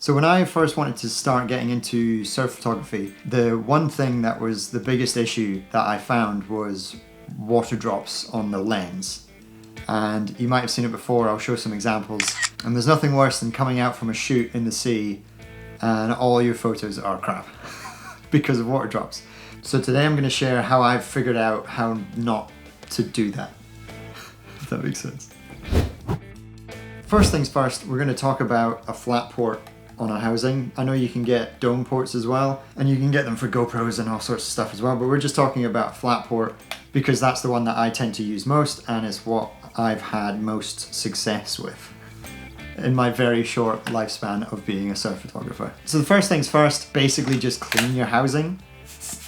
So when I first wanted to start getting into surf photography, the one thing that was the biggest issue that I found was water drops on the lens. And you might have seen it before, I'll show some examples. And there's nothing worse than coming out from a shoot in the sea and all your photos are crap because of water drops. So today I'm going to share how I've figured out how not to do that, if that makes sense. First things first, we're going to talk about a flat port on a housing. I know you can get dome ports as well, and you can get them for GoPros and all sorts of stuff as well, but we're just talking about flat port because that's the one that I tend to use most and it's what I've had most success with in my very short lifespan of being a surf photographer. So the first things first, basically just clean your housing.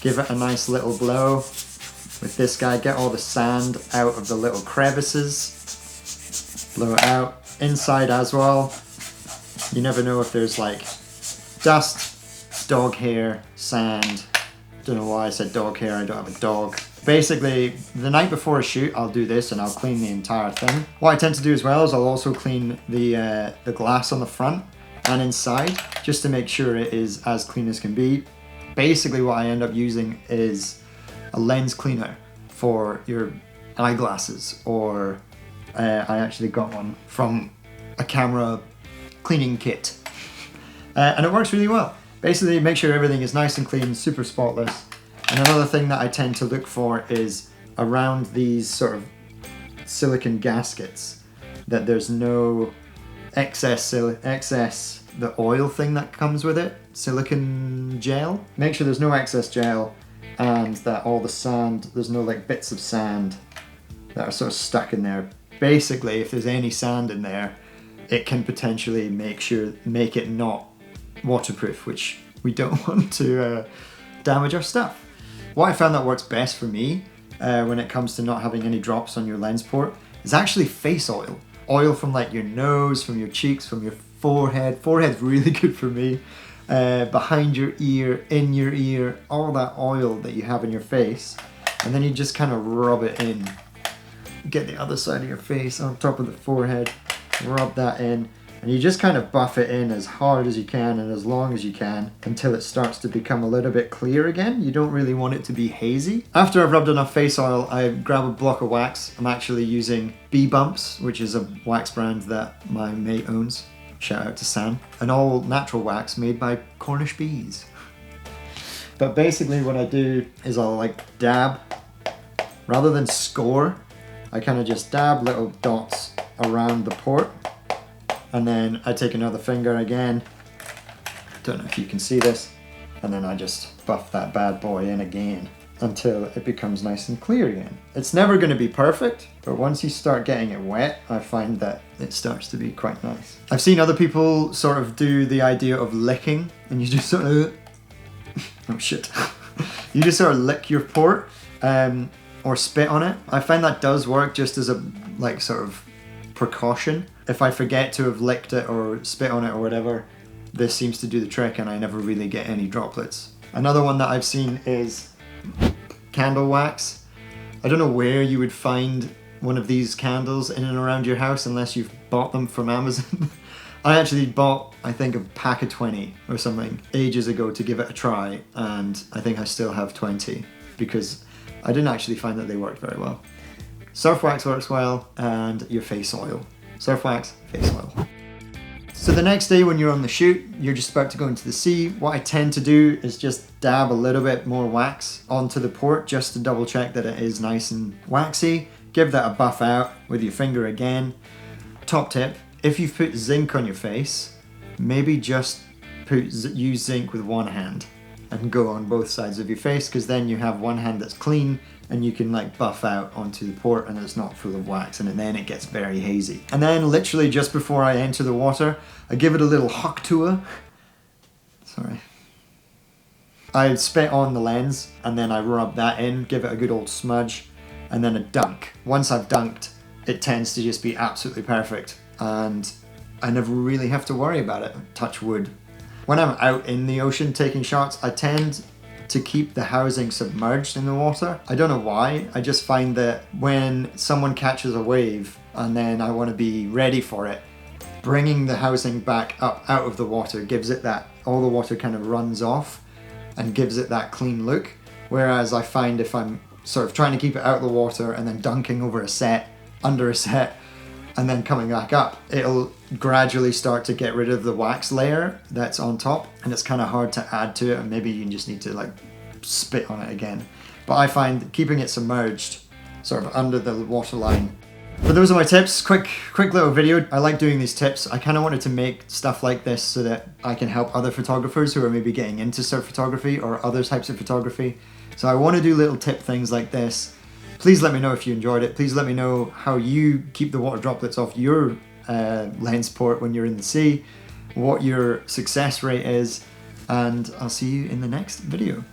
Give it a nice little blow with this guy. Get all the sand out of the little crevices. Blow it out. Inside as well. You never know if there's like dust, dog hair, sand. Don't know why I said dog hair, I don't have a dog. Basically, the night before a shoot, I'll do this and I'll clean the entire thing. What I tend to do as well is I'll also clean the glass on the front and inside, just to make sure it is as clean as can be. Basically what I end up using is a lens cleaner for your eyeglasses, or I actually got one from a camera cleaning kit. And it works really well. Basically make sure everything is nice and clean, super spotless. And another thing that I tend to look for is around these sort of silicone gaskets, that there's no excess, the oil thing that comes with it, silicone gel. Make sure there's no excess gel and that all the sand, there's no like bits of sand that are sort of stuck in there. Basically, if there's any sand in there, it can potentially make it not waterproof, which we don't want to damage our stuff. What I found that works best for me when it comes to not having any drops on your lens port is actually face oil. Oil from like your nose, from your cheeks, from your forehead. Forehead's really good for me. Behind your ear, in your ear, all that oil that you have in your face. And then you just kind of rub it in. Get the other side of your face on top of the forehead. Rub that in, and you just kind of buff it in as hard as you can and as long as you can until it starts to become a little bit clear again. You don't really want it to be hazy. After I've rubbed enough face oil, I grab a block of wax. I'm actually using Bee Bumps, which is a wax brand that my mate owns. Shout out to Sam. An all natural wax made by Cornish bees. But basically what I do is I'll like dab, rather than score, I kind of just dab little dots around the port, and then I take another finger again, don't know if you can see this, and then I just buff that bad boy in again until it becomes nice and clear again. It's never going to be perfect, but once you start getting it wet, I find that it starts to be quite nice. I've seen other people sort of do the idea of licking, and you just sort of oh shit you just sort of lick your port or spit on it. I find that does work just as a like sort of precaution. If I forget to have licked it or spit on it or whatever, this seems to do the trick and I never really get any droplets. Another one that I've seen is candle wax. I don't know where you would find one of these candles in and around your house unless you've bought them from Amazon. I actually bought, I think, a pack of 20 or something ages ago to give it a try, and I think I still have 20 because I didn't actually find that they worked very well. Surf wax works well, and your face oil. Surf wax, face oil. So the next day when you're on the shoot, you're just about to go into the sea, what I tend to do is just dab a little bit more wax onto the port just to double check that it is nice and waxy. Give that a buff out with your finger again. Top tip, if you've put zinc on your face, maybe just use zinc with one hand and go on both sides of your face, because then you have one hand that's clean and you can like buff out onto the port and it's not full of wax, and then it gets very hazy. And then literally just before I enter the water, I give it a little huck tour. Sorry. I spit on the lens and then I rub that in, give it a good old smudge, and then a dunk. Once I've dunked, it tends to just be absolutely perfect and I never really have to worry about it, touch wood. When I'm out in the ocean taking shots, I tend to keep the housing submerged in the water. I don't know why, I just find that when someone catches a wave and then I want to be ready for it, bringing the housing back up out of the water gives it that, all the water kind of runs off and gives it that clean look. Whereas I find if I'm sort of trying to keep it out of the water and then dunking over a set, under a set, and then coming back up, it'll gradually start to get rid of the wax layer that's on top, and it's kind of hard to add to it, and maybe you just need to like spit on it again. But I find keeping it submerged sort of under the waterline. But those are my tips. Quick little video. I like doing these tips. I kind of wanted to make stuff like this so that I can help other photographers who are maybe getting into surf photography or other types of photography. So I want to do little tip things like this. Please let me know if you enjoyed it. Please let me know how you keep the water droplets off your lens port when you're in the sea, what your success rate is, and I'll see you in the next video.